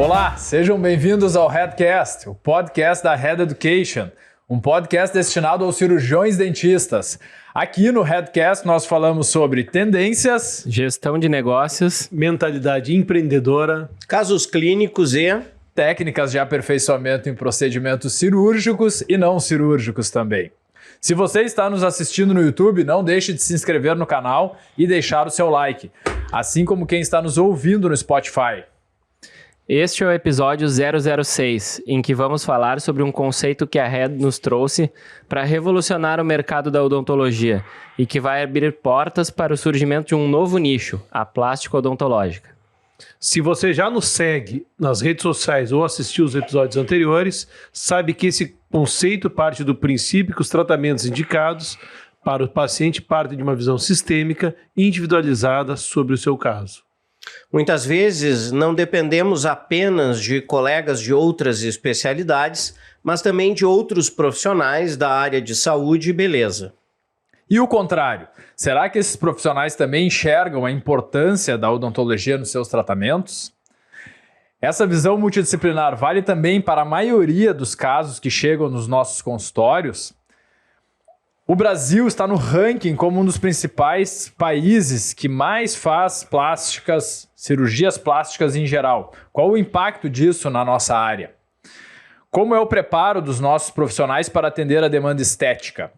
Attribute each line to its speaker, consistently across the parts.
Speaker 1: Olá, sejam bem-vindos ao Headcast, o podcast da Head Education, um podcast destinado aos cirurgiões dentistas. Aqui no Headcast nós falamos sobre tendências,
Speaker 2: gestão de negócios,
Speaker 3: mentalidade empreendedora,
Speaker 4: casos clínicos e
Speaker 1: técnicas de aperfeiçoamento em procedimentos cirúrgicos e não cirúrgicos também. Se você está nos assistindo no YouTube, não deixe de se inscrever no canal e deixar o seu like, assim como quem está nos ouvindo no Spotify.
Speaker 2: Este é o episódio 006, em que vamos falar sobre um conceito que a Head nos trouxe para revolucionar o mercado da odontologia e que vai abrir portas para o surgimento de um novo nicho, a plástica odontológica.
Speaker 3: Se você já nos segue nas redes sociais ou assistiu os episódios anteriores, sabe que esse conceito parte do princípio que os tratamentos indicados para o paciente partem de uma visão sistêmica e individualizada sobre o seu caso.
Speaker 4: Muitas vezes não dependemos apenas de colegas de outras especialidades, mas também de outros profissionais da área de saúde e beleza.
Speaker 1: E o contrário, será que esses profissionais também enxergam a importância da odontologia nos seus tratamentos? Essa visão multidisciplinar vale também para a maioria dos casos que chegam nos nossos consultórios? O Brasil está no ranking como um dos principais países que mais faz cirurgias plásticas em geral. Qual o impacto disso na nossa área? Como é o preparo dos nossos profissionais para atender a demanda estética?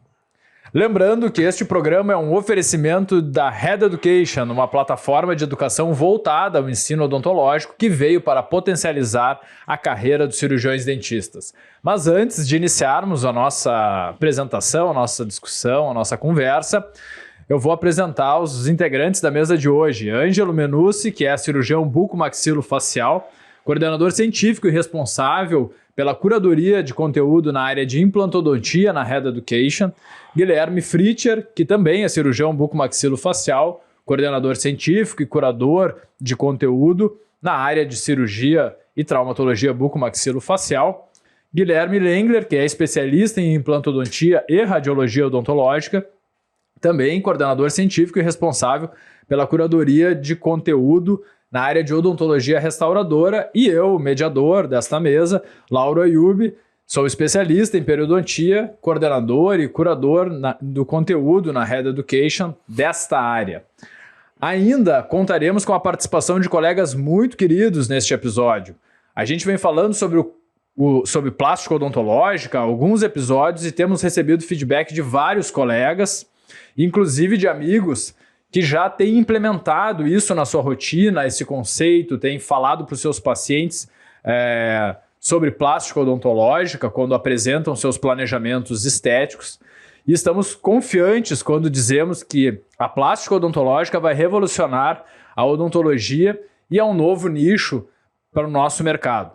Speaker 1: Lembrando que este programa é um oferecimento da Head Education, uma plataforma de educação voltada ao ensino odontológico que veio para potencializar a carreira dos cirurgiões dentistas. Mas antes de iniciarmos a nossa apresentação, a nossa discussão, a nossa conversa, eu vou apresentar os integrantes da mesa de hoje. Ângelo Menucci, que é cirurgião bucomaxilofacial, coordenador científico e responsável pela curadoria de conteúdo na área de implantodontia na Head Education. Guilherme Fritcher, que também é cirurgião bucomaxilofacial, coordenador científico e curador de conteúdo na área de cirurgia e traumatologia bucomaxilofacial. Guilherme Lengler, que é especialista em implantodontia e radiologia odontológica, também coordenador científico e responsável pela curadoria de conteúdo na área de odontologia restauradora, e eu, mediador desta mesa, Lauro Ayub, sou especialista em periodontia, coordenador e curador do conteúdo na Head Education desta área. Ainda contaremos com a participação de colegas muito queridos neste episódio. A gente vem falando sobre plástica odontológica há alguns episódios e temos recebido feedback de vários colegas, inclusive de amigos que já têm implementado isso na sua rotina, esse conceito, têm falado para os seus pacientes sobre plástica odontológica quando apresentam seus planejamentos estéticos. E estamos confiantes quando dizemos que a plástica odontológica vai revolucionar a odontologia e é um novo nicho para o nosso mercado.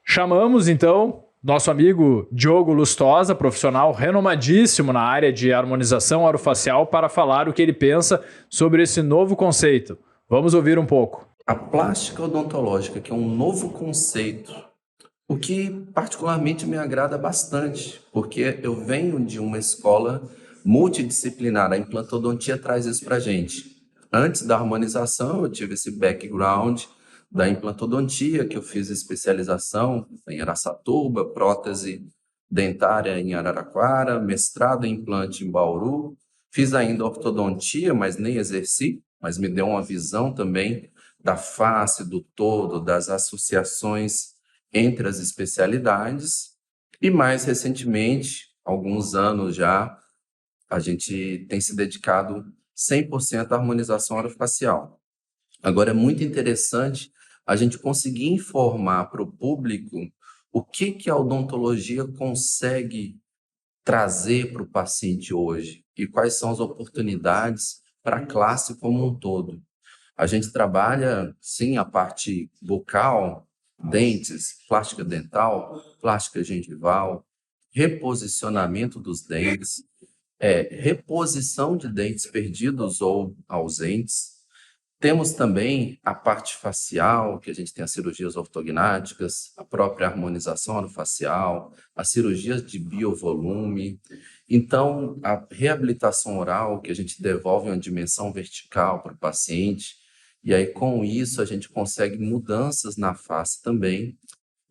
Speaker 1: Chamamos, então, nosso amigo Diogo Lustosa, profissional renomadíssimo na área de harmonização orofacial, para falar o que ele pensa sobre esse novo conceito. Vamos ouvir um pouco.
Speaker 5: A plástica odontológica, que é um novo conceito, o que particularmente me agrada bastante, porque eu venho de uma escola multidisciplinar, a implantodontia traz isso para a gente. Antes da harmonização, eu tive esse background da implantodontia, que eu fiz especialização em Araçatuba, prótese dentária em Araraquara, mestrado em implante em Bauru, fiz ainda ortodontia, mas nem exerci, mas me deu uma visão também da face, do todo, das associações entre as especialidades. E mais recentemente, alguns anos já, a gente tem se dedicado 100% à harmonização orofacial. Agora, é muito interessante a gente conseguir informar para o público o que a odontologia consegue trazer para o paciente hoje e quais são as oportunidades para a classe como um todo. A gente trabalha, sim, a parte bucal, dentes, plástica dental, plástica gengival, reposicionamento dos dentes, reposição de dentes perdidos ou ausentes. Temos também a parte facial, que a gente tem as cirurgias ortognáticas, a própria harmonização orofacial, as cirurgias de biovolume. Então, a reabilitação oral, que a gente devolve uma dimensão vertical para o paciente. e aí com isso a gente consegue mudanças na face também.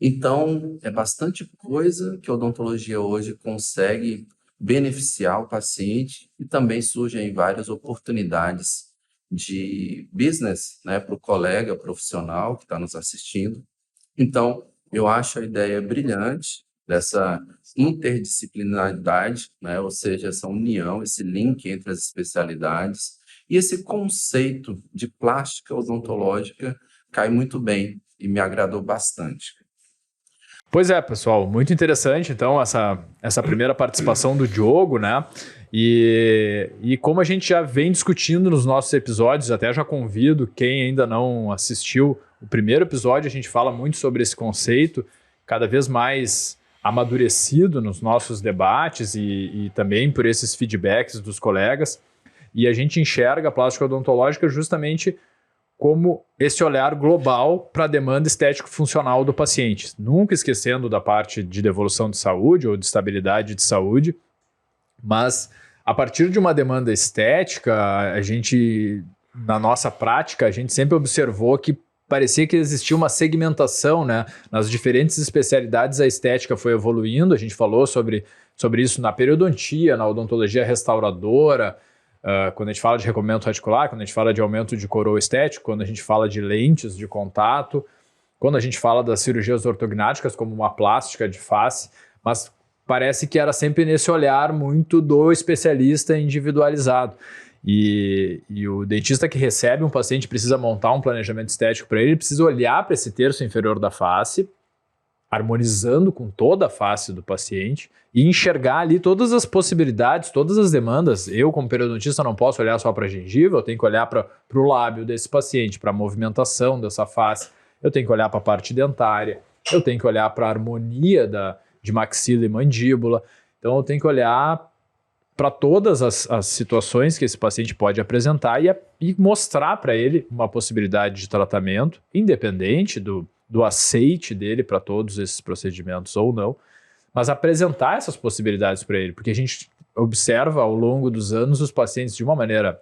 Speaker 5: Então, é bastante coisa que a odontologia hoje consegue beneficiar o paciente e também surgem várias oportunidades de business, né, para o colega profissional que está nos assistindo. Então, eu acho a ideia brilhante dessa interdisciplinaridade, né, ou seja, essa união, esse link entre as especialidades e esse conceito de plástica odontológica cai muito bem e me agradou bastante.
Speaker 1: Pois é, pessoal, muito interessante, então, essa primeira participação do Diogo, né? E como a gente já vem discutindo nos nossos episódios, até já convido quem ainda não assistiu o primeiro episódio, a gente fala muito sobre esse conceito, cada vez mais amadurecido nos nossos debates e também por esses feedbacks dos colegas, e a gente enxerga a plástica odontológica justamente como esse olhar global para a demanda estético-funcional do paciente. Nunca esquecendo da parte de devolução de saúde ou de estabilidade de saúde, mas a partir de uma demanda estética, a gente, na nossa prática, a gente sempre observou que parecia que existia uma segmentação, né? Nas diferentes especialidades a estética foi evoluindo, a gente falou sobre isso na periodontia, na odontologia restauradora, quando a gente fala de recobrimento reticular, quando a gente fala de aumento de coroa estético, quando a gente fala de lentes de contato, quando a gente fala das cirurgias ortognáticas como uma plástica de face, mas parece que era sempre nesse olhar muito do especialista individualizado. E o dentista que recebe um paciente precisa montar um planejamento estético para ele precisa olhar para esse terço inferior da face, harmonizando com toda a face do paciente e enxergar ali todas as possibilidades, todas as demandas. Eu, como periodontista, não posso olhar só para a gengiva, eu tenho que olhar para o lábio desse paciente, para a movimentação dessa face, eu tenho que olhar para a parte dentária, eu tenho que olhar para a harmonia de maxila e mandíbula, então eu tenho que olhar para todas as situações que esse paciente pode apresentar e mostrar para ele uma possibilidade de tratamento, independente do aceite dele para todos esses procedimentos ou não, mas apresentar essas possibilidades para ele, porque a gente observa ao longo dos anos os pacientes de uma maneira,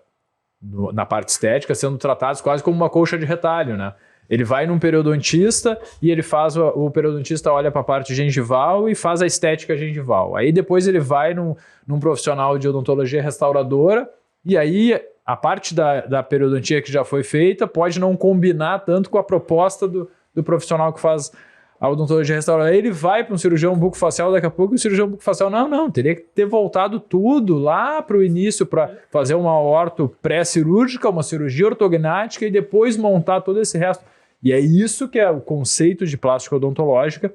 Speaker 1: na parte estética, sendo tratados quase como uma colcha de retalho, né? Ele vai num periodontista e ele faz, o periodontista olha para a parte gengival e faz a estética gengival. Aí depois ele vai num profissional de odontologia restauradora e aí a parte da periodontia que já foi feita pode não combinar tanto com a proposta do profissional que faz a odontologia restauradora. Aí ele vai para um cirurgião bucofacial, daqui a pouco o cirurgião bucofacial, não, teria que ter voltado tudo lá para o início para fazer uma orto pré-cirúrgica, uma cirurgia ortognática e depois montar todo esse resto. E é isso que é o conceito de plástica odontológica,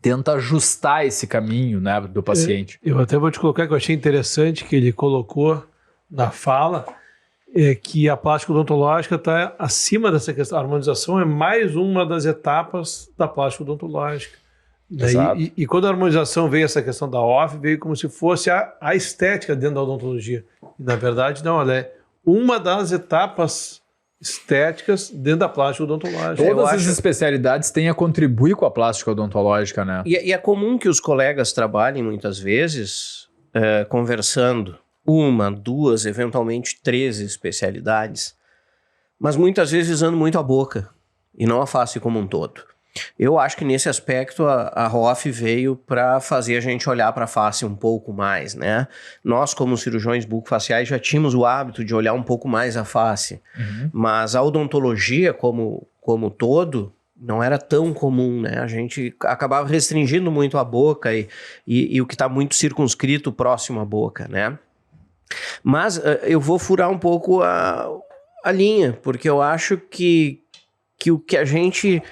Speaker 1: tenta ajustar esse caminho, né, do paciente.
Speaker 3: Eu até vou te colocar que eu achei interessante que ele colocou na fala, que a plástica odontológica está acima dessa questão. A harmonização é mais uma das etapas da plástica odontológica. E quando a harmonização veio essa questão da OF, veio como se fosse a estética dentro da odontologia. E, na verdade, não, ela é uma das etapas estéticas dentro da plástica odontológica.
Speaker 1: Todas as especialidades têm a contribuir com a plástica odontológica, né?
Speaker 4: E é comum que os colegas trabalhem muitas vezes conversando 1, 2, eventualmente 3 especialidades, mas muitas vezes usando muito a boca e não a face como um todo. Eu acho que nesse aspecto a ROF veio para fazer a gente olhar para a face um pouco mais, né? Nós, como cirurgiões bucofaciais, já tínhamos o hábito de olhar um pouco mais a face, mas a odontologia como todo não era tão comum, né? A gente acabava restringindo muito a boca e o que está muito circunscrito próximo à boca, né? Mas eu vou furar um pouco a linha, porque eu acho que o que a gente...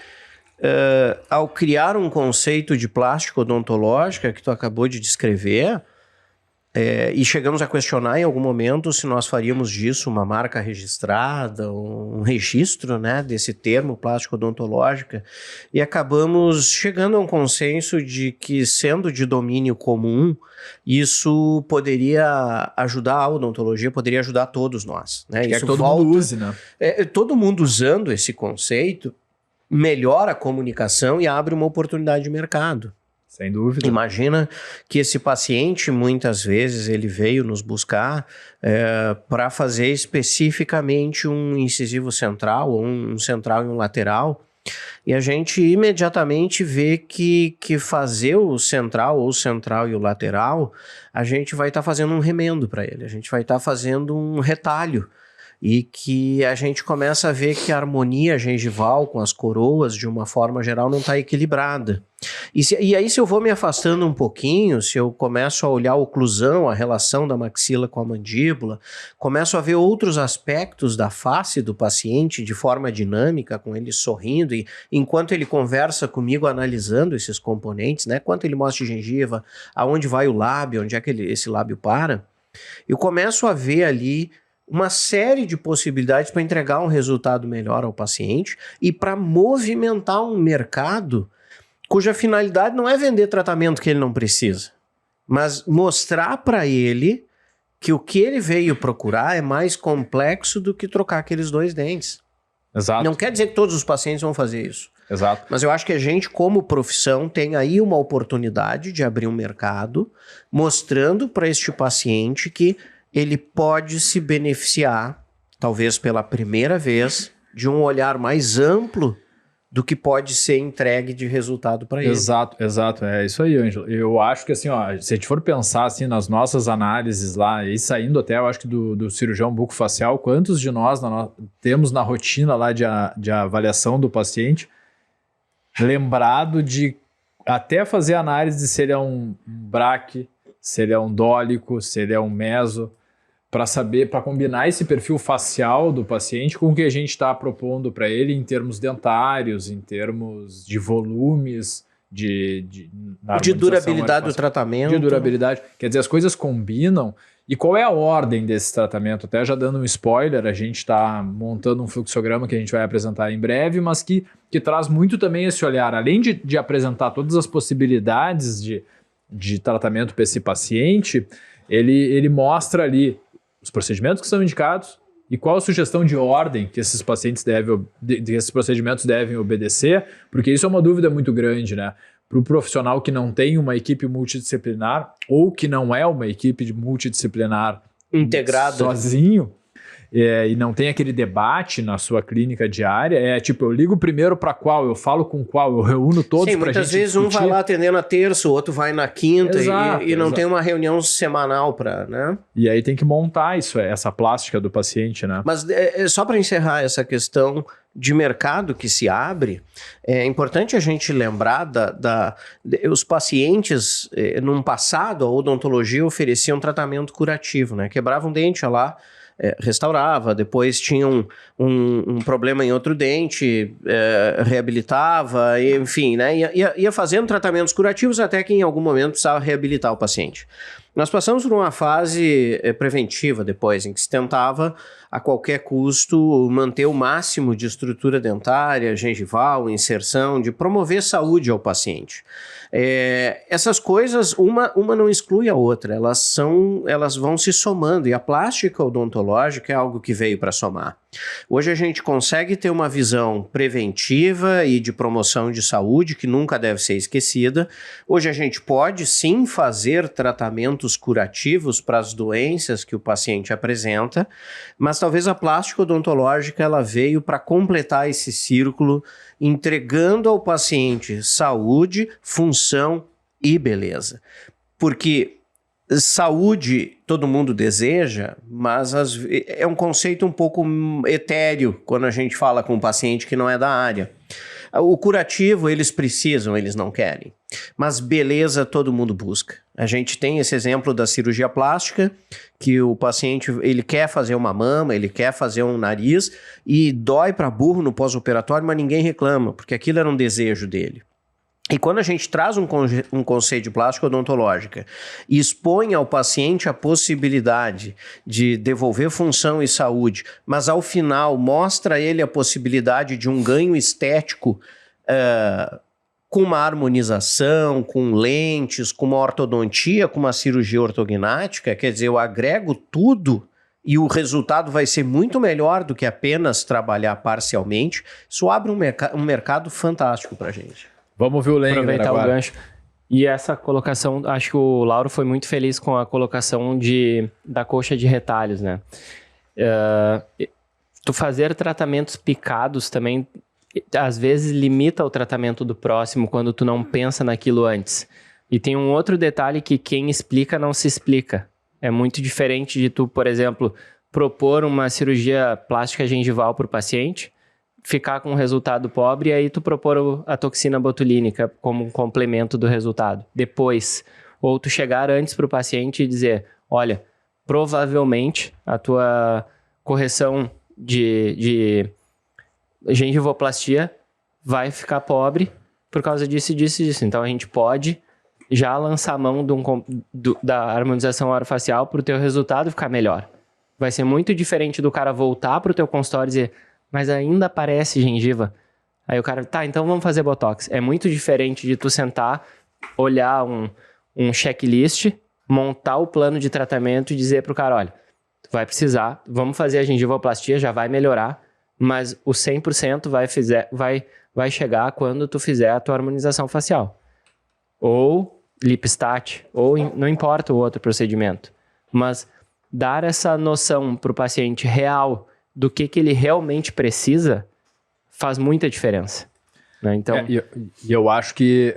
Speaker 4: ao criar um conceito de plástica odontológica que tu acabou de descrever, e chegamos a questionar em algum momento se nós faríamos disso uma marca registrada, um registro, né, desse termo plástica odontológica, e acabamos chegando a um consenso de que, sendo de domínio comum, isso poderia ajudar a odontologia, poderia ajudar todos nós, né? Isso
Speaker 1: que todo mundo use, né?
Speaker 4: Todo mundo usando esse conceito melhora a comunicação e abre uma oportunidade de mercado.
Speaker 1: Sem dúvida.
Speaker 4: Imagina que esse paciente, muitas vezes, ele veio nos buscar para fazer especificamente um incisivo central, ou um central e um lateral, e a gente imediatamente vê que fazer o central, ou o central e o lateral, a gente vai estar fazendo um remendo para ele, a gente vai estar fazendo um retalho, e que a gente começa a ver que a harmonia gengival com as coroas, de uma forma geral, não está equilibrada. E aí, se eu vou me afastando um pouquinho, se eu começo a olhar a oclusão, a relação da maxila com a mandíbula, começo a ver outros aspectos da face do paciente de forma dinâmica, com ele sorrindo, e enquanto ele conversa comigo analisando esses componentes, né, quanto ele mostra de gengiva, aonde vai o lábio, onde é que esse lábio para, eu começo a ver ali uma série de possibilidades para entregar um resultado melhor ao paciente e para movimentar um mercado cuja finalidade não é vender tratamento que ele não precisa, mas mostrar para ele que o que ele veio procurar é mais complexo do que trocar aqueles 2 dentes.
Speaker 1: Exato.
Speaker 4: Não quer dizer que todos os pacientes vão fazer isso.
Speaker 1: Exato.
Speaker 4: Mas eu acho que a gente, como profissão, tem aí uma oportunidade de abrir um mercado mostrando para este paciente que ele pode se beneficiar, talvez pela primeira vez, de um olhar mais amplo do que pode ser entregue de resultado para ele.
Speaker 1: Exato, exato. É isso aí, Ângelo. Eu acho que assim, ó, se a gente for pensar assim nas nossas análises lá, e saindo até, eu acho que do cirurgião bucofacial, quantos de nós temos na rotina lá de avaliação do paciente, lembrado de até fazer análise se ele é um braque, se ele é um dólico, se ele é um meso, para saber, para combinar esse perfil facial do paciente com o que a gente está propondo para ele em termos dentários, em termos de volumes, de
Speaker 4: durabilidade do tratamento.
Speaker 1: De durabilidade. Quer dizer, as coisas combinam. E qual é a ordem desse tratamento? Até já dando um spoiler, a gente está montando um fluxograma que a gente vai apresentar em breve, mas que traz muito também esse olhar. Além de apresentar todas as possibilidades de tratamento para esse paciente, ele mostra ali os procedimentos que são indicados e qual a sugestão de ordem que esses pacientes esses procedimentos devem obedecer, porque isso é uma dúvida muito grande, né? Para o profissional que não tem uma equipe multidisciplinar ou que não é uma equipe multidisciplinar
Speaker 4: integrada
Speaker 1: sozinho, e não tem aquele debate na sua clínica diária, tipo, eu ligo primeiro para qual, eu falo com qual, eu reúno todos para a gente
Speaker 4: muitas vezes
Speaker 1: discutir.
Speaker 4: Um vai lá atender na terça, o outro vai na quinta,
Speaker 1: Exato,
Speaker 4: e não tem uma reunião semanal para, né?
Speaker 1: E aí tem que montar essa plástica do paciente, né?
Speaker 4: Mas só para encerrar essa questão de mercado que se abre, é importante a gente lembrar os pacientes, num passado, a odontologia oferecia um tratamento curativo, né? Quebrava um dente, ia lá, restaurava, depois tinha um problema em outro dente, reabilitava, enfim, né? Ia fazendo tratamentos curativos até que em algum momento precisava reabilitar o paciente. Nós passamos por uma fase preventiva depois, em que se tentava a qualquer custo manter o máximo de estrutura dentária, gengival, inserção, de promover saúde ao paciente. Essas coisas, uma não exclui a outra, elas vão se somando, e a plástica odontológica é algo que veio para somar. Hoje a gente consegue ter uma visão preventiva e de promoção de saúde que nunca deve ser esquecida. Hoje a gente pode sim fazer tratamentos curativos para as doenças que o paciente apresenta, mas talvez a plástica odontológica ela veio para completar esse círculo, entregando ao paciente saúde, função e beleza. Porque saúde todo mundo deseja, mas é um conceito um pouco etéreo quando a gente fala com um paciente que não é da área. O curativo eles precisam, eles não querem. Mas beleza todo mundo busca. A gente tem esse exemplo da cirurgia plástica, que o paciente ele quer fazer uma mama, ele quer fazer um nariz e dói para burro no pós-operatório, mas ninguém reclama, porque aquilo era um desejo dele. E quando a gente traz um conceito de plástica odontológica e expõe ao paciente a possibilidade de devolver função e saúde, mas ao final mostra a ele a possibilidade de um ganho estético com uma harmonização, com lentes, com uma ortodontia, com uma cirurgia ortognática, quer dizer, eu agrego tudo e o resultado vai ser muito melhor do que apenas trabalhar parcialmente. Isso abre um mercado fantástico para a gente.
Speaker 1: Vamos ver o Lengler
Speaker 2: aproveitar
Speaker 1: agora.
Speaker 2: o gancho. E essa colocação, acho que o Lauro foi muito feliz com a colocação da coxa de retalhos, né? Tu fazer tratamentos picados também, às vezes, limita o tratamento do próximo quando tu não pensa naquilo antes. E tem um outro detalhe que quem explica não se explica. É muito diferente de tu, por exemplo, propor uma cirurgia plástica gengival para o paciente, ficar com um resultado pobre e aí tu propor a toxina botulínica como um complemento do resultado. Depois, ou tu chegar antes para o paciente e dizer, olha, provavelmente a tua correção de gengivoplastia vai ficar pobre por causa disso, disso, disso. Então a gente pode já lançar a mão da harmonização orofacial para o teu resultado ficar melhor. Vai ser muito diferente do cara voltar para o teu consultório e dizer, mas ainda aparece gengiva. Aí o cara, tá, então vamos fazer botox. É muito diferente de tu sentar, olhar um checklist, montar o plano de tratamento e dizer pro cara, olha, tu vai precisar, vamos fazer a gengivoplastia, já vai melhorar, mas o 100% vai chegar quando tu fizer a tua harmonização facial. Ou lipstat, ou não importa o outro procedimento. Mas dar essa noção pro paciente real do que ele realmente precisa, faz muita diferença. Né? Então...
Speaker 1: E eu acho que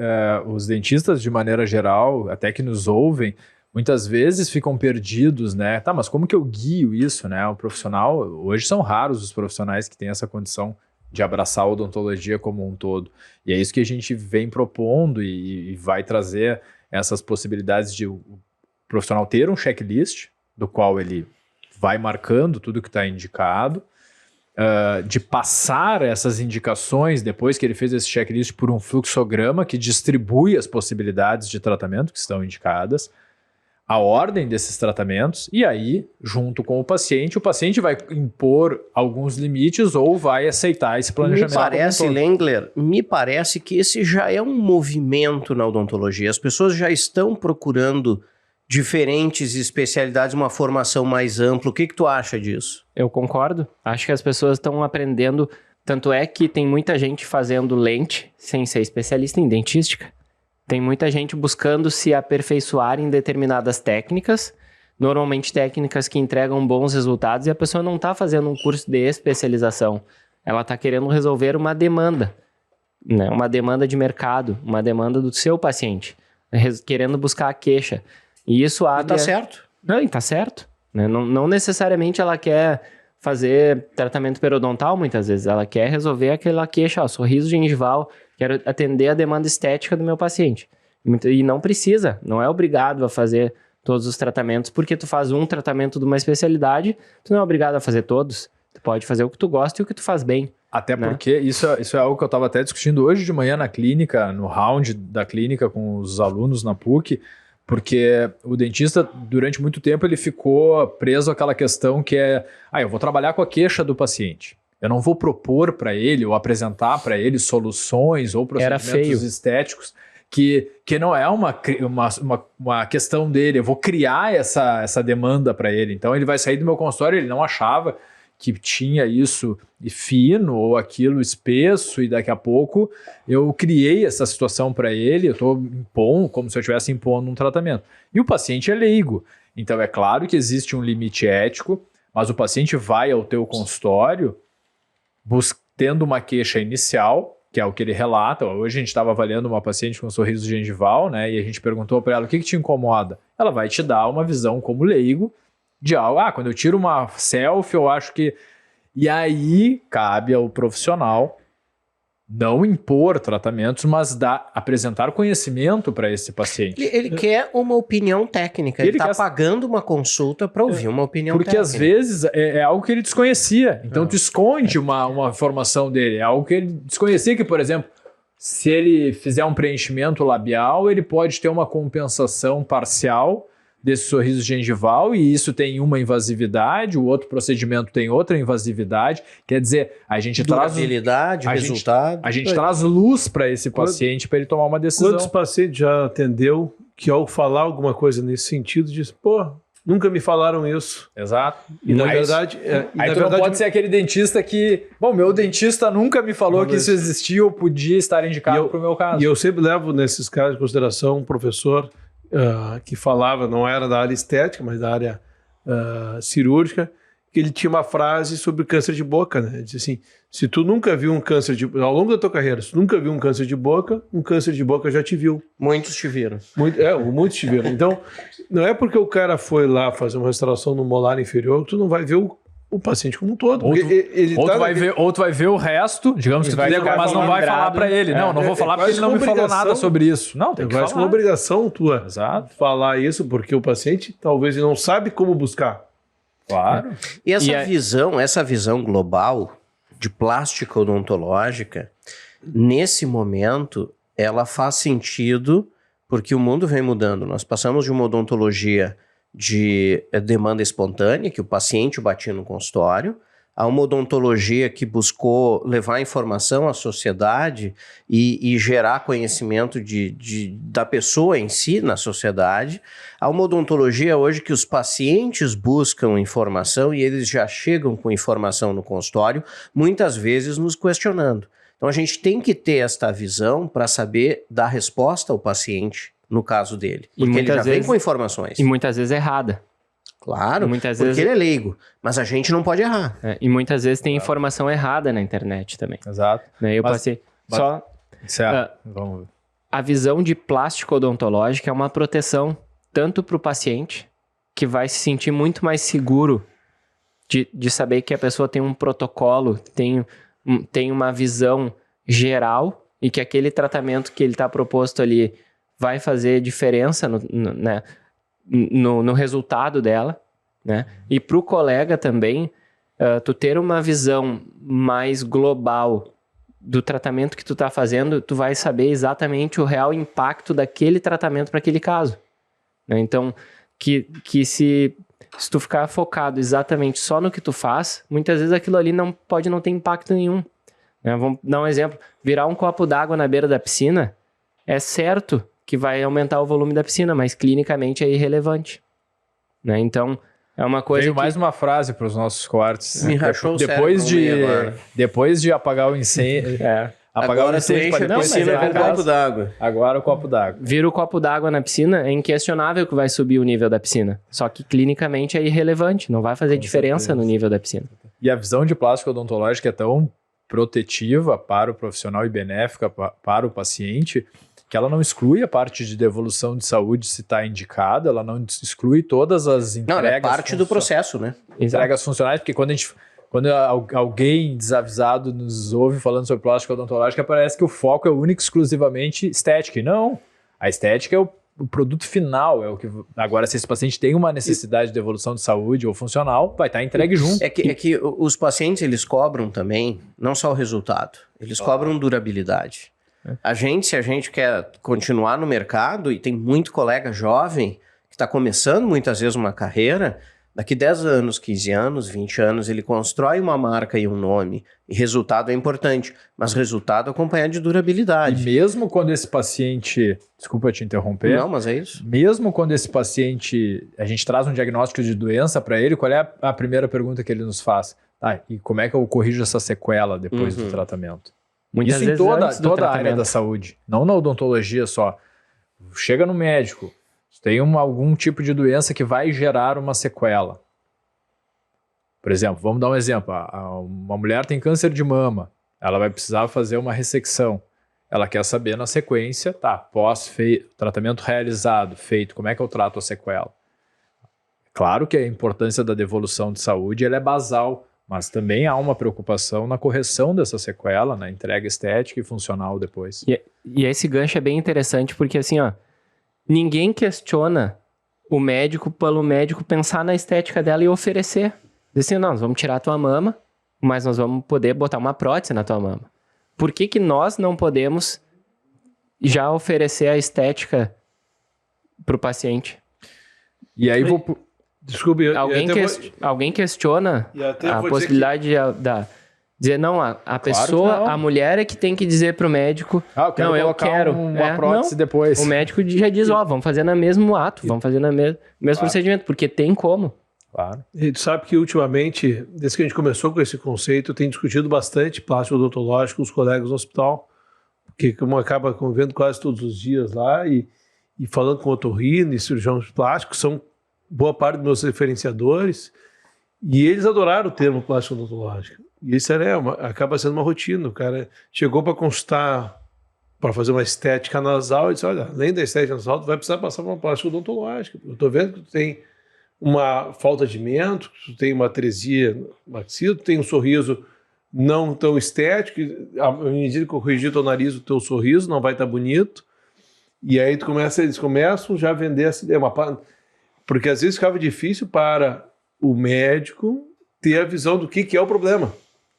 Speaker 1: os dentistas, de maneira geral, até que nos ouvem, muitas vezes ficam perdidos, né? Tá, mas como que eu guio isso, né? O profissional, hoje são raros os profissionais que têm essa condição de abraçar a odontologia como um todo. E é isso que a gente vem propondo e vai trazer essas possibilidades de o profissional ter um checklist, do qual ele vai marcando tudo que está indicado, de passar essas indicações, depois que ele fez esse checklist, por um fluxograma que distribui as possibilidades de tratamento que estão indicadas, a ordem desses tratamentos, e aí, junto com o paciente vai impor alguns limites ou vai aceitar esse planejamento.
Speaker 4: Me parece, Lengler, me parece que esse já é um movimento na odontologia. As pessoas já estão procurando diferentes especialidades, uma formação mais ampla. O que tu acha disso?
Speaker 2: Eu concordo. Acho que as pessoas estão aprendendo. Tanto é que tem muita gente fazendo lente sem ser especialista em dentística. Tem muita gente buscando se aperfeiçoar em determinadas técnicas, normalmente técnicas que entregam bons resultados, e a pessoa não está fazendo um curso de especialização. Ela está querendo resolver uma demanda, né? Uma demanda de mercado, uma demanda do seu paciente, querendo buscar a queixa. E isso abre...
Speaker 4: E tá certo.
Speaker 2: Não, e tá certo. Né? Não necessariamente ela quer fazer tratamento periodontal, muitas vezes. Ela quer resolver aquela queixa, sorriso gengival, quero atender a demanda estética do meu paciente. E não precisa, não é obrigado a fazer todos os tratamentos, porque tu faz um tratamento de uma especialidade, tu não é obrigado a fazer todos. Tu pode fazer o que tu gosta e o que tu faz bem.
Speaker 1: Até porque isso é algo que eu estava até discutindo hoje de manhã na clínica, no round da clínica com os alunos na PUC, porque o dentista, durante muito tempo, ele ficou preso àquela questão que é, eu vou trabalhar com a queixa do paciente. Eu não vou propor para ele ou apresentar para ele soluções ou procedimentos estéticos que não é uma questão dele. Eu vou criar essa demanda para ele. Então ele vai sair do meu consultório, ele não achava que tinha isso fino ou aquilo espesso, e daqui a pouco eu criei essa situação para ele, eu estou impondo, como se eu estivesse impondo um tratamento. E o paciente é leigo. Então é claro que existe um limite ético, mas o paciente vai ao teu consultório tendo uma queixa inicial, que é o que ele relata. Hoje a gente estava avaliando uma paciente com sorriso gengival, né? E a gente perguntou para ela, o que te incomoda? Ela vai te dar uma visão como leigo de algo. Quando eu tiro uma selfie, eu acho que... E aí cabe ao profissional não impor tratamentos, mas apresentar conhecimento para esse paciente.
Speaker 4: Ele quer uma opinião técnica. Ele está pagando uma consulta para ouvir uma opinião técnica.
Speaker 1: Porque às vezes é algo que ele desconhecia. Então tu esconde uma informação dele. É algo que ele desconhecia, que, por exemplo, se ele fizer um preenchimento labial, ele pode ter uma compensação parcial desse sorriso gengival, e isso tem uma invasividade, o outro procedimento tem outra invasividade. Quer dizer, a gente traz
Speaker 4: resultado.
Speaker 1: A gente traz luz para esse paciente para ele tomar uma decisão.
Speaker 3: Quantos pacientes já atendeu que, ao falar alguma coisa nesse sentido, diz, Nunca me falaram isso.
Speaker 1: Exato.
Speaker 3: E na
Speaker 1: Aí
Speaker 3: verdade...
Speaker 1: Aí tu não pode ser aquele dentista que... Bom, meu dentista nunca me falou que isso existia ou podia estar indicado para o meu caso.
Speaker 3: E eu sempre levo nesses casos em consideração um professor que falava, não era da área estética, mas da área cirúrgica, que ele tinha uma frase sobre câncer de boca, né? Ele disse assim, se tu nunca viu um câncer de... Ao longo da tua carreira, se tu nunca viu um câncer de boca já te viu.
Speaker 4: Muitos te viram.
Speaker 3: Muitos te viram. Então, não é porque o cara foi lá fazer uma restauração no molar inferior que tu não vai ver o paciente como um todo.
Speaker 1: Ou tu vai ver o resto, digamos que tu deve, mas não vai falar para ele. Não vou falar porque ele não me falou nada sobre isso. Não, tem que falar.
Speaker 3: É uma obrigação tua.
Speaker 1: Exato.
Speaker 3: Falar isso, porque o paciente talvez ele não sabe como buscar.
Speaker 1: Claro.
Speaker 4: E essa visão global de plástica odontológica, nesse momento, ela faz sentido porque o mundo vem mudando. Nós passamos de uma odontologia de demanda espontânea, que o paciente batia no consultório, a uma odontologia que buscou levar informação à sociedade e gerar conhecimento da pessoa em si na sociedade, a uma odontologia hoje que os pacientes buscam informação e eles já chegam com informação no consultório, muitas vezes nos questionando. Então a gente tem que ter esta visão para saber dar resposta ao paciente no caso dele, porque ele já vem com informações.
Speaker 2: E muitas vezes errada.
Speaker 4: Claro, porque ele é leigo, mas a gente não pode errar.
Speaker 2: E muitas vezes tem informação errada na internet também.
Speaker 1: Exato.
Speaker 2: Né? Eu passei só...
Speaker 1: Vamos ver.
Speaker 2: A visão de plástico odontológica é uma proteção tanto para o paciente, que vai se sentir muito mais seguro de saber que a pessoa tem um protocolo, tem uma visão geral e que aquele tratamento que ele está proposto ali vai fazer diferença no resultado dela, né? E para o colega também, tu ter uma visão mais global do tratamento que tu tá fazendo, tu vai saber exatamente o real impacto daquele tratamento para aquele caso, né? Então, que se tu ficar focado exatamente só no que tu faz, muitas vezes aquilo ali pode não ter impacto nenhum, né? Vamos dar um exemplo, virar um copo d'água na beira da piscina, é certo que vai aumentar o volume da piscina, mas clinicamente é irrelevante, né? Então, é uma coisa
Speaker 1: Veio mais uma frase para os nossos cortes.
Speaker 4: Me rachou
Speaker 1: depois de apagar o incêndio... Apagar
Speaker 4: agora
Speaker 1: o incêndio
Speaker 4: tu enche a piscina com um copo d'água.
Speaker 1: Agora o copo d'água.
Speaker 2: Vira o copo d'água na piscina, é inquestionável que vai subir o nível da piscina. Só que clinicamente é irrelevante, não vai fazer diferença no nível da piscina.
Speaker 1: E a visão de plástico odontológica é tão protetiva para o profissional e benéfica para o paciente, que ela não exclui a parte de devolução de saúde se está indicada, ela não exclui todas as entregas... Não,
Speaker 4: é parte do processo, né?
Speaker 1: Entregas funcionais, porque quando alguém desavisado nos ouve falando sobre plástica odontológica, parece que o foco é único e exclusivamente estética. E não, a estética é o produto final, é o que... Agora, se esse paciente tem uma necessidade de devolução de saúde ou funcional, vai estar entregue junto.
Speaker 4: É que os pacientes, eles cobram também, não só o resultado, eles cobram durabilidade. Se a gente quer continuar no mercado, e tem muito colega jovem que está começando muitas vezes uma carreira, daqui 10 anos, 15 anos, 20 anos, ele constrói uma marca e um nome, e resultado é importante, mas resultado acompanhado de durabilidade.
Speaker 1: E mesmo quando esse paciente... Desculpa te interromper.
Speaker 4: Não, mas é isso.
Speaker 1: Mesmo quando esse paciente... A gente traz um diagnóstico de doença para ele, qual é a primeira pergunta que ele nos faz? E como é que eu corrijo essa sequela depois do tratamento?
Speaker 2: Muitas
Speaker 1: Isso em
Speaker 2: vezes
Speaker 1: toda a área da saúde, não na odontologia só. Chega no médico, tem algum tipo de doença que vai gerar uma sequela. Por exemplo, vamos dar um exemplo. Uma mulher tem câncer de mama, ela vai precisar fazer uma ressecção. Ela quer saber na sequência, tratamento realizado, feito, como é que eu trato a sequela? Claro que a importância da devolução de saúde ela é basal, mas também há uma preocupação na correção dessa sequela, na entrega estética e funcional depois.
Speaker 2: E esse gancho é bem interessante porque assim, ninguém questiona o médico pelo médico pensar na estética dela e oferecer. Diz assim, nós vamos tirar a tua mama, mas nós vamos poder botar uma prótese na tua mama. Por que nós não podemos já oferecer a estética para o paciente?
Speaker 1: E aí
Speaker 3: Desculpe,
Speaker 2: alguém questiona a possibilidade Dizer, não, a pessoa,
Speaker 1: não.
Speaker 2: a mulher é que tem que dizer pro médico,
Speaker 1: Eu quero
Speaker 2: não, eu
Speaker 1: colocar
Speaker 2: quero.
Speaker 1: uma prótese depois.
Speaker 2: O médico já diz, vamos fazer no mesmo ato, vamos fazer no mesmo procedimento, porque tem como.
Speaker 1: Claro.
Speaker 3: E tu sabe que ultimamente, desde que a gente começou com esse conceito, tem discutido bastante plástico odontológico com os colegas no hospital, porque como acaba convivendo quase todos os dias lá e falando com otorrino e cirurgiões plásticos, são boa parte dos meus referenciadores, e eles adoraram o termo plástico odontológico. E isso acaba sendo uma rotina. O cara chegou para consultar, para fazer uma estética nasal, e disse, olha, além da estética nasal, tu vai precisar passar por uma plástica odontológica. Eu estou vendo que tu tem uma falta de mento, tu tem uma atresia maxila, tu tem um sorriso não tão estético, à medida que eu corrigir teu nariz, o teu sorriso não vai estar bonito, e aí eles começam já a vender essa ideia, porque às vezes ficava difícil para o médico ter a visão do que é o problema.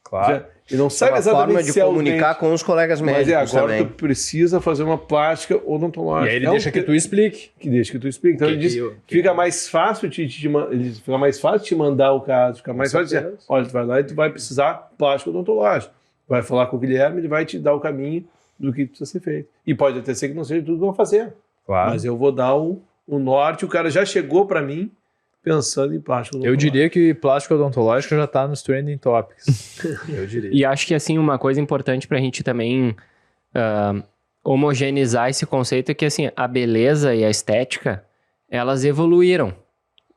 Speaker 1: Claro.
Speaker 3: Ele não sabe
Speaker 4: Uma
Speaker 3: exatamente
Speaker 4: forma de
Speaker 3: se é o
Speaker 4: comunicar
Speaker 3: dente,
Speaker 4: com os colegas
Speaker 3: mas
Speaker 4: médicos
Speaker 3: agora
Speaker 4: também.
Speaker 3: tu precisa fazer uma plástica odontológica.
Speaker 1: E aí ele deixa que tu explique.
Speaker 3: Que deixa que tu explique. Então ele diz que fica mais fácil fica mais fácil te mandar o caso, fica mais fácil dizer, olha, tu vai lá e tu vai precisar plástico odontológico. Vai falar com o Guilherme, ele vai te dar o caminho do que precisa ser feito. E pode até ser que não seja tudo que eu vou fazer.
Speaker 1: Claro.
Speaker 3: Mas eu vou dar o norte, o cara já chegou para mim pensando em plástico odontológico.
Speaker 1: Eu diria que plástico odontológico já está nos trending topics. Eu diria.
Speaker 2: E acho que, assim, uma coisa importante pra gente também homogeneizar esse conceito é que, assim, a beleza e a estética, elas evoluíram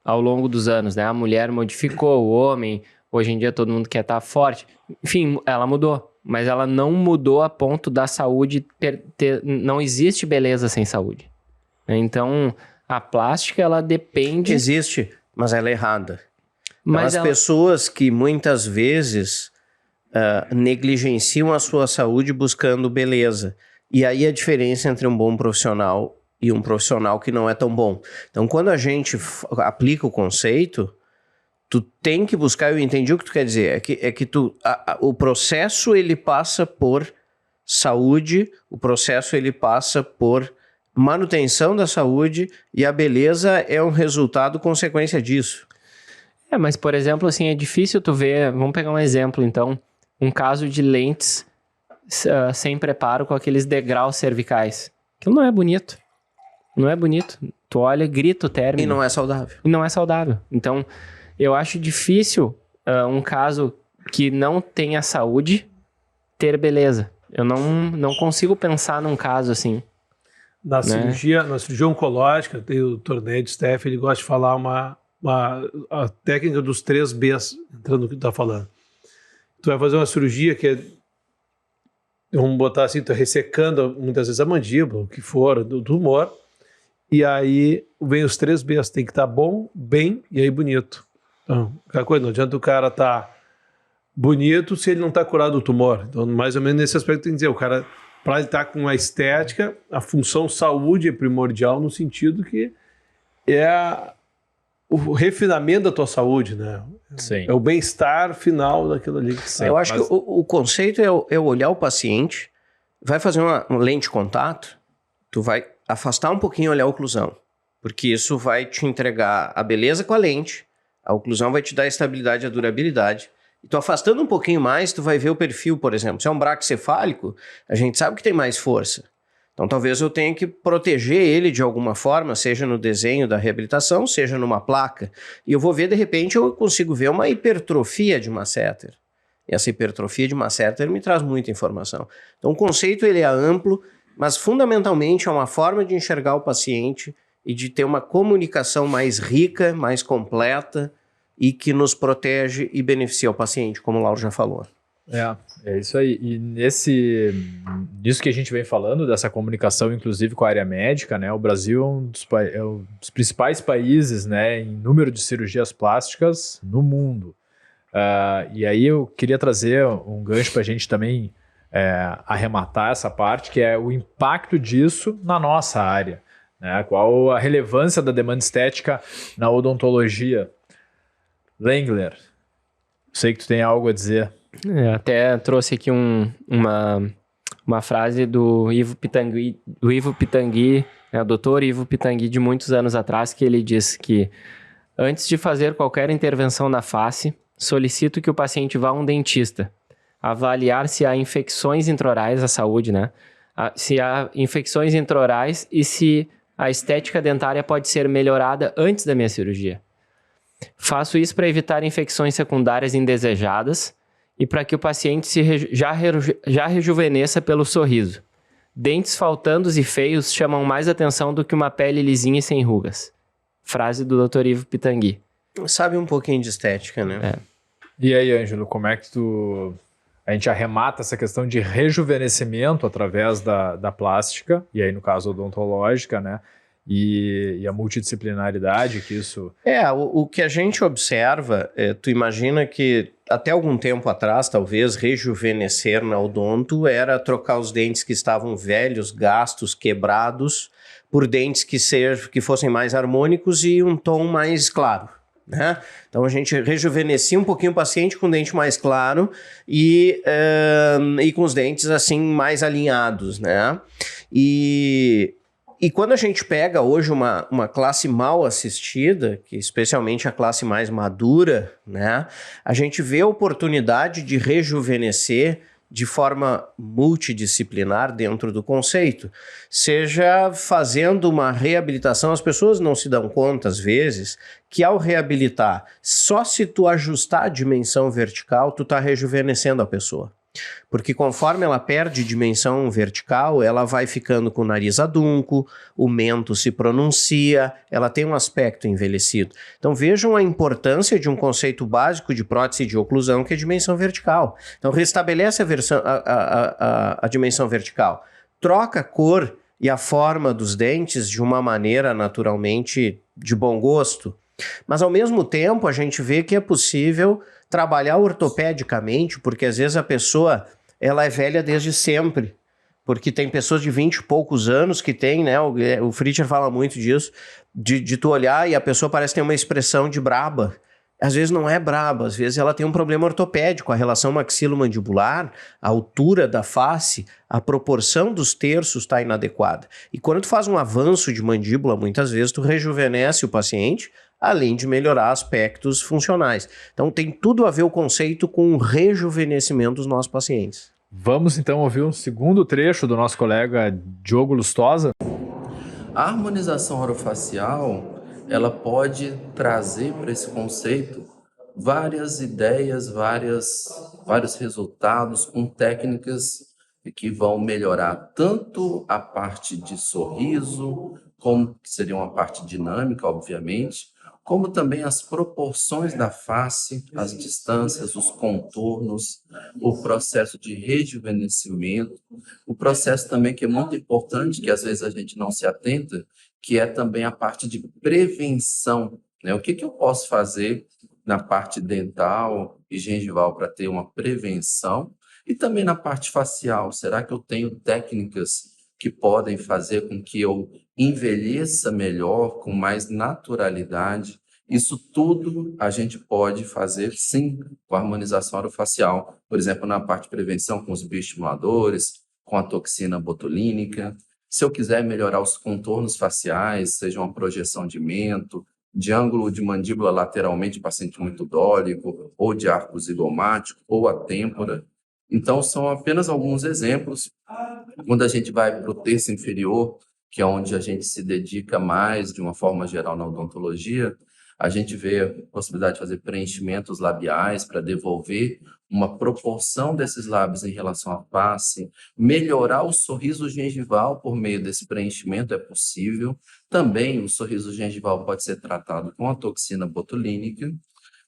Speaker 2: ao longo dos anos, né? A mulher modificou, o homem, hoje em dia todo mundo quer estar forte. Enfim, ela mudou, mas ela não mudou a ponto da saúde não existe beleza sem saúde. Então, a plástica, ela depende...
Speaker 4: Existe, mas ela é errada.
Speaker 2: Mas
Speaker 4: As pessoas que muitas vezes negligenciam a sua saúde buscando beleza. E aí a diferença entre um bom profissional e um profissional que não é tão bom. Então, quando a gente aplica o conceito, tu tem que buscar, eu entendi o que tu quer dizer, é que o processo ele passa por saúde, o processo ele passa por manutenção da saúde e a beleza é um resultado consequência disso.
Speaker 2: Mas, por exemplo, assim, é difícil tu ver... Vamos pegar um exemplo, então. Um caso de lentes sem preparo com aqueles degraus cervicais. Aquilo não é bonito. Não é bonito. Tu olha, grita o término.
Speaker 4: E não é saudável.
Speaker 2: E não é saudável. Então, eu acho difícil um caso que não tenha saúde ter beleza. Eu não consigo pensar num caso assim.
Speaker 3: Na cirurgia oncológica, tem o Torned Steff, ele gosta de falar a técnica dos 3 Bs, entrando no que tu tá falando. Tu vai fazer uma cirurgia que é, vamos botar assim, tu tá ressecando muitas vezes a mandíbula, o que for, do tumor, e aí vem os 3 Bs, tem que estar bom, bem e aí bonito. Então, aquela coisa, não adianta o cara tá bonito se ele não tá curado do tumor. Então, mais ou menos nesse aspecto tem que dizer, o cara... Para ele estar com a estética, a função saúde é primordial no sentido que é o refinamento da tua saúde, né?
Speaker 1: Sim.
Speaker 3: É o bem-estar final daquilo ali.
Speaker 4: Eu acho que o conceito é olhar o paciente, vai fazer uma lente de contato, tu vai afastar um pouquinho e olhar a oclusão, porque isso vai te entregar a beleza com a lente, a oclusão vai te dar a estabilidade e a durabilidade. E tu afastando um pouquinho mais, tu vai ver o perfil, por exemplo. Se é um braquicefálico, a gente sabe que tem mais força. Então talvez eu tenha que proteger ele de alguma forma, seja no desenho da reabilitação, seja numa placa. E eu vou ver, de repente, eu consigo ver uma hipertrofia de masseter. E essa hipertrofia de masseter me traz muita informação. Então o conceito ele é amplo, mas fundamentalmente é uma forma de enxergar o paciente e de ter uma comunicação mais rica, mais completa, e que nos protege e beneficia o paciente, como o Lauro já falou.
Speaker 1: É isso aí. E nisso que a gente vem falando, dessa comunicação, inclusive com a área médica, né? O Brasil é um dos principais países, né, em número de cirurgias plásticas no mundo. E aí eu queria trazer um gancho para a gente também arrematar essa parte, que é o impacto disso na nossa área, né? Qual a relevância da demanda estética na odontologia. Lengler, sei que tu tem algo a dizer.
Speaker 2: Até trouxe aqui uma frase do Ivo Pitangui, o doutor Ivo Pitangui, de muitos anos atrás, que ele diz que antes de fazer qualquer intervenção na face, solicito que o paciente vá a um dentista. avaliar se há infecções intraorais à saúde, né? Se há infecções intraorais e se a estética dentária pode ser melhorada antes da minha cirurgia. Faço isso para evitar infecções secundárias indesejadas e para que o paciente já rejuvenesça pelo sorriso. Dentes faltandos e feios chamam mais atenção do que uma pele lisinha e sem rugas. Frase do Dr. Ivo Pitangui.
Speaker 4: Sabe um pouquinho de estética, né?
Speaker 1: E aí, Ângelo, como é que a gente arremata essa questão de rejuvenescimento através da plástica, e aí no caso odontológica, né? E a multidisciplinaridade que isso...
Speaker 4: O que a gente observa, tu imagina que até algum tempo atrás, talvez, rejuvenescer na odonto era trocar os dentes que estavam velhos, gastos, quebrados, por dentes que fossem mais harmônicos e um tom mais claro, né? Então a gente rejuvenescia um pouquinho o paciente com o dente mais claro e com os dentes assim mais alinhados, né? E quando a gente pega hoje uma classe mal assistida, que especialmente a classe mais madura, né, a gente vê a oportunidade de rejuvenescer de forma multidisciplinar dentro do conceito, seja fazendo uma reabilitação. As pessoas não se dão conta, às vezes, que ao reabilitar, só se tu ajustar a dimensão vertical, tu tá rejuvenescendo a pessoa. Porque conforme ela perde dimensão vertical, ela vai ficando com o nariz adunco, o mento se pronuncia, ela tem um aspecto envelhecido. Então vejam a importância de um conceito básico de prótese de oclusão, que é a dimensão vertical. Então restabelece a dimensão vertical, troca a cor e a forma dos dentes de uma maneira naturalmente de bom gosto. Mas ao mesmo tempo a gente vê que é possível trabalhar ortopedicamente, porque às vezes a pessoa ela é velha desde sempre, porque tem pessoas de 20 e poucos anos que tem, né, o Fritcher fala muito disso, de tu olhar e a pessoa parece ter uma expressão de braba. Às vezes não é braba, às vezes ela tem um problema ortopédico, a relação maxilomandibular, a altura da face, a proporção dos terços está inadequada. E quando tu faz um avanço de mandíbula, muitas vezes tu rejuvenesce o paciente, além de melhorar aspectos funcionais. Então tem tudo a ver o conceito com o rejuvenescimento dos nossos pacientes.
Speaker 1: Vamos então ouvir um segundo trecho do nosso colega Diogo Lustosa.
Speaker 5: A harmonização orofacial, ela pode trazer para esse conceito várias ideias, vários resultados com técnicas que vão melhorar tanto a parte de sorriso, como que seria uma parte dinâmica, obviamente, como também as proporções da face, as distâncias, os contornos, o processo de rejuvenescimento, o processo também que é muito importante, que às vezes a gente não se atenta, que é também a parte de prevenção, né? O que eu posso fazer na parte dental e gengival para ter uma prevenção? E também na parte facial, será que eu tenho técnicas que podem fazer com que eu envelheça melhor, com mais naturalidade? Isso tudo a gente pode fazer, sim, com a harmonização orofacial. Por exemplo, na parte de prevenção com os bioestimuladores, com a toxina botulínica. Se eu quiser melhorar os contornos faciais, seja uma projeção de mento, de ângulo de mandíbula lateralmente, paciente muito dólico, ou de arco zigomático, ou a têmpora. Então, são apenas alguns exemplos. Quando a gente vai para o terço inferior, que é onde a gente se dedica mais, de uma forma geral, na odontologia, a gente vê a possibilidade de fazer preenchimentos labiais para devolver uma proporção desses lábios em relação à face, melhorar o sorriso gengival por meio desse preenchimento é possível. Também o sorriso gengival pode ser tratado com a toxina botulínica.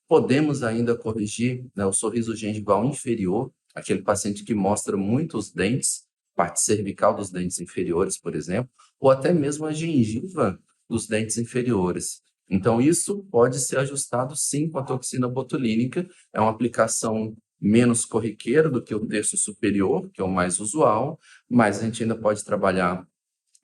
Speaker 5: Podemos ainda corrigir, né, o sorriso gengival inferior, aquele paciente que mostra muitos dentes, parte cervical dos dentes inferiores, por exemplo, ou até mesmo a gengiva dos dentes inferiores. Então, isso pode ser ajustado, sim, com a toxina botulínica. É uma aplicação menos corriqueira do que o terço superior, que é o mais usual, mas a gente ainda pode trabalhar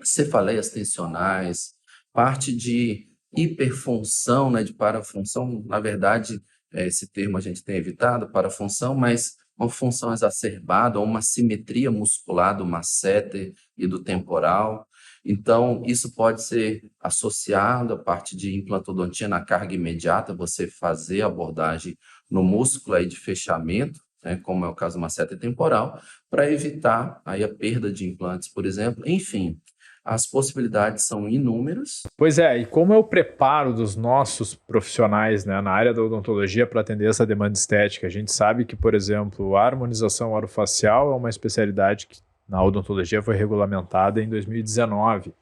Speaker 5: cefaleias tensionais, parte de hiperfunção, né, de parafunção. Na verdade, esse termo a gente tem evitado, parafunção, mas uma função exacerbada ou uma simetria muscular do masseter e do temporal. Então, isso pode ser associado à parte de implantodontia na carga imediata, você fazer a abordagem no músculo aí de fechamento, né, como é o caso de uma seta temporal, para evitar aí a perda de implantes, por exemplo. Enfim, as possibilidades são inúmeras.
Speaker 1: Pois é, e como é o preparo dos nossos profissionais, né, na área da odontologia para atender essa demanda estética? A gente sabe que, por exemplo, a harmonização orofacial é uma especialidade que na odontologia foi regulamentada em 2019,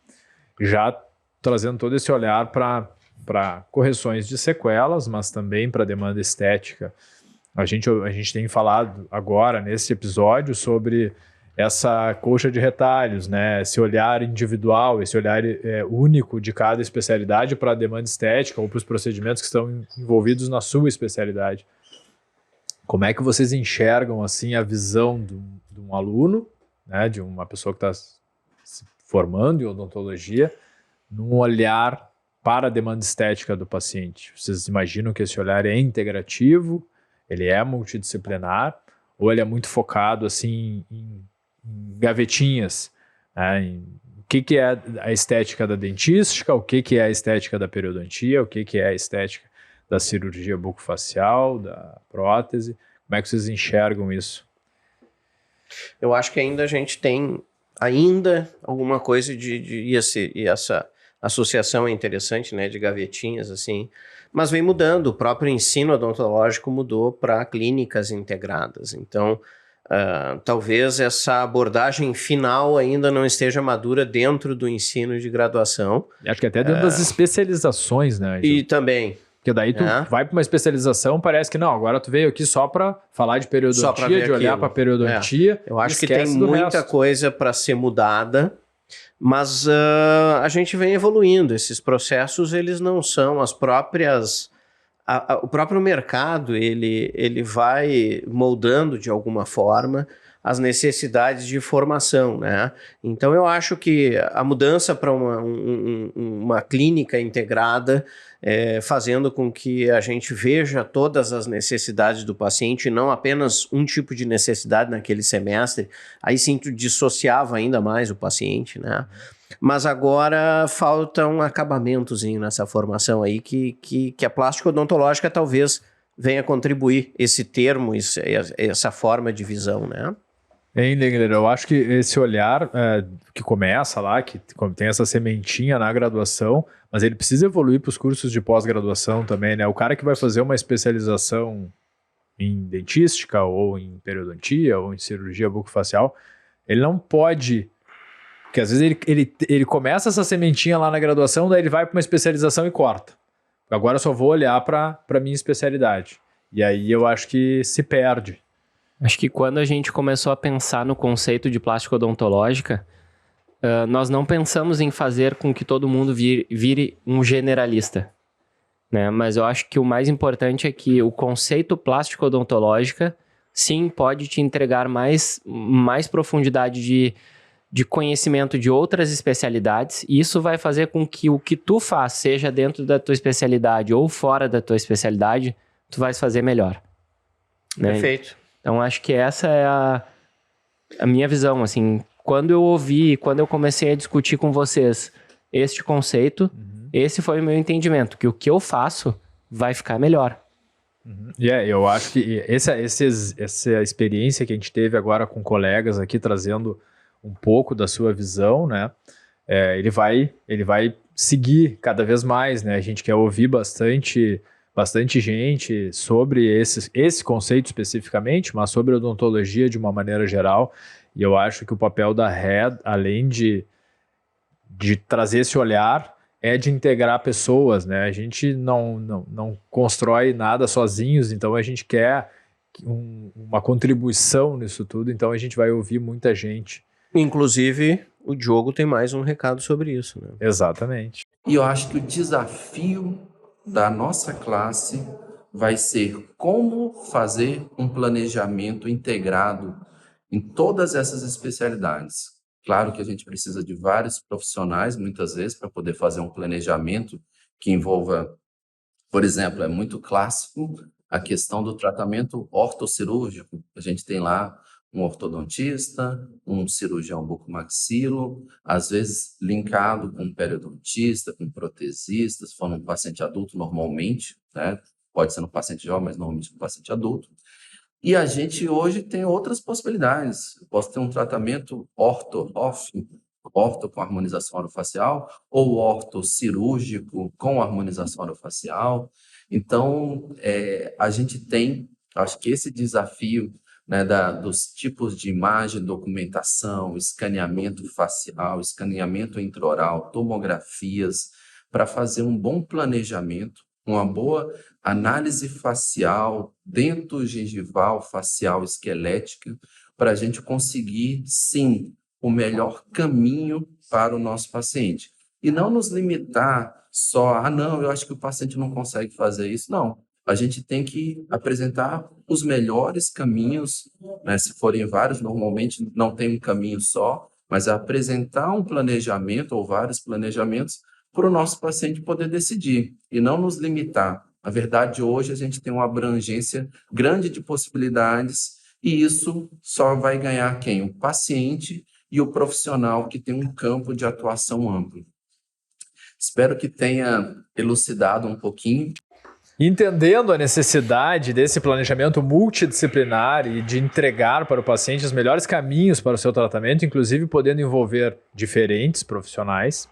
Speaker 1: já trazendo todo esse olhar para correções de sequelas, mas também para demanda estética. A gente tem falado agora, nesse episódio, sobre essa colcha de retalhos, né? Esse olhar individual, esse olhar único de cada especialidade para a demanda estética ou para os procedimentos que estão envolvidos na sua especialidade. Como é que vocês enxergam assim, a visão de um aluno, né? De uma pessoa que está se formando em odontologia, num olhar para a demanda estética do paciente? Vocês imaginam que esse olhar é integrativo, ele é multidisciplinar, ou ele é muito focado assim, em gavetinhas, né? O que é a estética da dentística, o que é a estética da periodontia, o que é a estética da cirurgia bucofacial, da prótese? Como é que vocês enxergam isso?
Speaker 4: Eu acho que ainda a gente tem alguma coisa e essa associação é interessante, né, de gavetinhas, assim, mas vem mudando. O próprio ensino odontológico mudou para clínicas integradas. Então, talvez essa abordagem final ainda não esteja madura dentro do ensino de graduação.
Speaker 1: Acho que até dentro das especializações, né?
Speaker 4: E também...
Speaker 1: Porque daí tu vai para uma especialização, parece que não, agora tu veio aqui só para falar de periodontia, de olhar para periodontia.
Speaker 4: Eu acho que tem muita coisa para ser mudada, mas a gente vem evoluindo. Esses processos, eles não são as próprias... o próprio mercado, ele vai moldando de alguma forma as necessidades de formação, né? Então eu acho que a mudança para uma clínica integrada, fazendo com que a gente veja todas as necessidades do paciente, não apenas um tipo de necessidade naquele semestre, aí sim tu dissociava ainda mais o paciente, né? Mas agora falta um acabamentozinho nessa formação aí que a plástica odontológica talvez venha contribuir esse termo, essa forma de visão, né?
Speaker 1: Engler, eu acho que esse olhar que começa lá, que tem essa sementinha na graduação, mas ele precisa evoluir para os cursos de pós-graduação também, né? O cara que vai fazer uma especialização em dentística, ou em periodontia, ou em cirurgia bucofacial, ele não pode... Porque às vezes ele começa essa sementinha lá na graduação, daí ele vai para uma especialização e corta. Agora eu só vou olhar para a minha especialidade. E aí eu acho que se perde.
Speaker 2: Acho que quando a gente começou a pensar no conceito de plástica odontológica, nós não pensamos em fazer com que todo mundo vire um generalista, né? Mas eu acho que o mais importante é que o conceito plástica odontológica, sim, pode te entregar mais profundidade de conhecimento de outras especialidades, e isso vai fazer com que o que tu faz, seja dentro da tua especialidade ou fora da tua especialidade, tu vais fazer melhor. Né?
Speaker 4: Perfeito.
Speaker 2: Então, acho que essa é a minha visão, assim. Quando eu comecei a discutir com vocês este conceito, esse foi o meu entendimento, que o que eu faço vai ficar melhor.
Speaker 1: Eu acho que essa experiência que a gente teve agora com colegas aqui, trazendo um pouco da sua visão, né? Ele vai seguir cada vez mais, né? A gente quer ouvir bastante gente sobre esse conceito especificamente, mas sobre odontologia de uma maneira geral. E eu acho que o papel da RED, além de trazer esse olhar, é de integrar pessoas, né? A gente não constrói nada sozinhos, então a gente quer uma contribuição nisso tudo, então a gente vai ouvir muita gente.
Speaker 4: Inclusive, o Diogo tem mais um recado sobre isso, né?
Speaker 1: Exatamente.
Speaker 5: E eu acho que o desafio da nossa classe vai ser como fazer um planejamento integrado em todas essas especialidades. Claro que a gente precisa de vários profissionais, muitas vezes, para poder fazer um planejamento que envolva, por exemplo, é muito clássico a questão do tratamento ortocirúrgico. A gente tem lá um ortodontista, um cirurgião bucomaxilo, às vezes linkado com um periodontista, com um protesista, se for um paciente adulto normalmente, né? Pode ser no paciente jovem, mas normalmente no paciente adulto. E a gente hoje tem outras possibilidades. Eu posso ter um tratamento orto com harmonização orofacial ou orto cirúrgico com harmonização orofacial. Então, a gente tem, acho que esse desafio, né, dos tipos de imagem, documentação, escaneamento facial, escaneamento intraoral, tomografias, para fazer um bom planejamento, uma boa análise facial, dentogengival, facial, esquelética, para a gente conseguir, sim, o melhor caminho para o nosso paciente. E não nos limitar só, não, eu acho que o paciente não consegue fazer isso. Não, a gente tem que apresentar os melhores caminhos, né? Se forem vários, normalmente não tem um caminho só, mas apresentar um planejamento ou vários planejamentos para o nosso paciente poder decidir e não nos limitar. Na verdade, hoje a gente tem uma abrangência grande de possibilidades e isso só vai ganhar quem? O paciente e o profissional que tem um campo de atuação amplo. Espero que tenha elucidado um pouquinho.
Speaker 1: Entendendo a necessidade desse planejamento multidisciplinar e de entregar para o paciente os melhores caminhos para o seu tratamento, inclusive podendo envolver diferentes profissionais,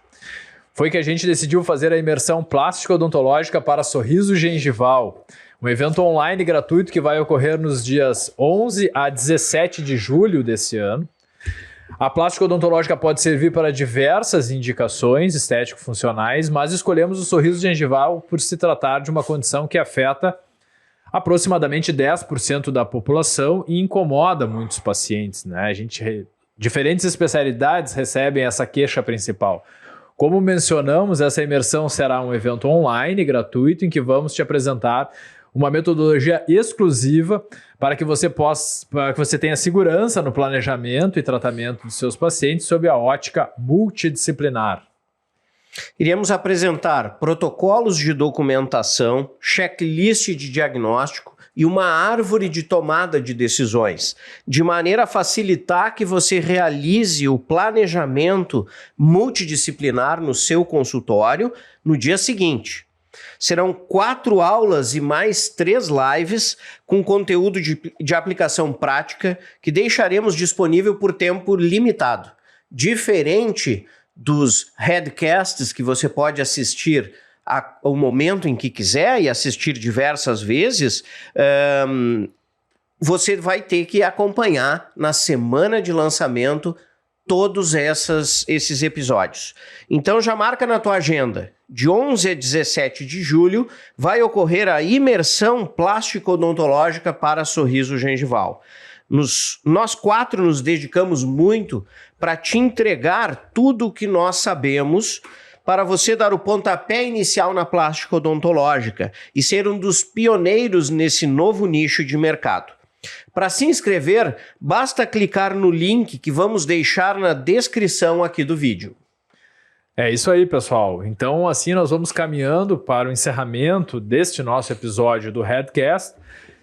Speaker 1: foi que a gente decidiu fazer a imersão plástica odontológica para sorriso gengival, um evento online gratuito que vai ocorrer nos dias 11 a 17 de julho desse ano. A plástica odontológica pode servir para diversas indicações estético-funcionais, mas escolhemos o sorriso gengival por se tratar de uma condição que afeta aproximadamente 10% da população e incomoda muitos pacientes, né? Diferentes especialidades recebem essa queixa principal. Como mencionamos, essa imersão será um evento online gratuito em que vamos te apresentar uma metodologia exclusiva para que você tenha segurança no planejamento e tratamento dos seus pacientes sob a ótica multidisciplinar.
Speaker 4: Iremos apresentar protocolos de documentação, checklist de diagnóstico e uma árvore de tomada de decisões, de maneira a facilitar que você realize o planejamento multidisciplinar no seu consultório no dia seguinte. Serão 4 aulas e mais 3 lives com conteúdo de aplicação prática que deixaremos disponível por tempo limitado. Diferente dos headcasts que você pode assistir ao momento em que quiser e assistir diversas vezes, você vai ter que acompanhar na semana de lançamento todos esses episódios. Então já marca na tua agenda. De 11 a 17 de julho vai ocorrer a imersão plástica-odontológica para sorriso gengival. Nós 4 nos dedicamos muito para te entregar tudo o que nós sabemos para você dar o pontapé inicial na plástica odontológica e ser um dos pioneiros nesse novo nicho de mercado. Para se inscrever, basta clicar no link que vamos deixar na descrição aqui do vídeo.
Speaker 1: É isso aí, pessoal. Então, assim, nós vamos caminhando para o encerramento deste nosso episódio do Headcast.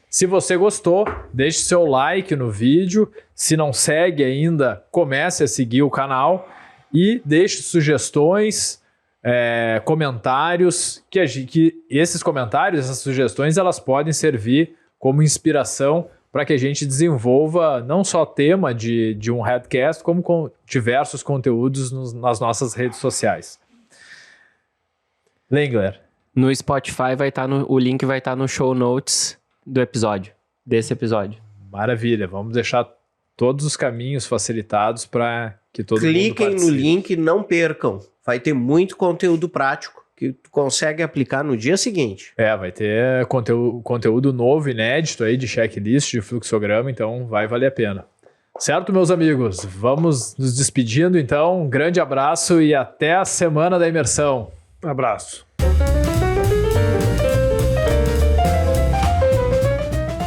Speaker 1: Se você gostou, deixe seu like no vídeo. Se não segue ainda, comece a seguir o canal e deixe sugestões, comentários, que esses comentários, essas sugestões, elas podem servir como inspiração para que a gente desenvolva não só tema de um Headcast, como com diversos conteúdos nas nossas redes sociais. Lengler.
Speaker 2: No Spotify o link vai estar no show notes desse episódio.
Speaker 1: Maravilha, vamos deixar todos os caminhos facilitados para que todo mundo participe.
Speaker 4: Cliquem no link, não percam. Vai ter muito conteúdo prático que tu consegue aplicar no dia seguinte.
Speaker 1: Vai ter conteúdo novo, inédito aí de checklist, de fluxograma, então vai valer a pena. Certo, meus amigos? Vamos nos despedindo, então. Um grande abraço e até a semana da imersão.
Speaker 3: Abraço.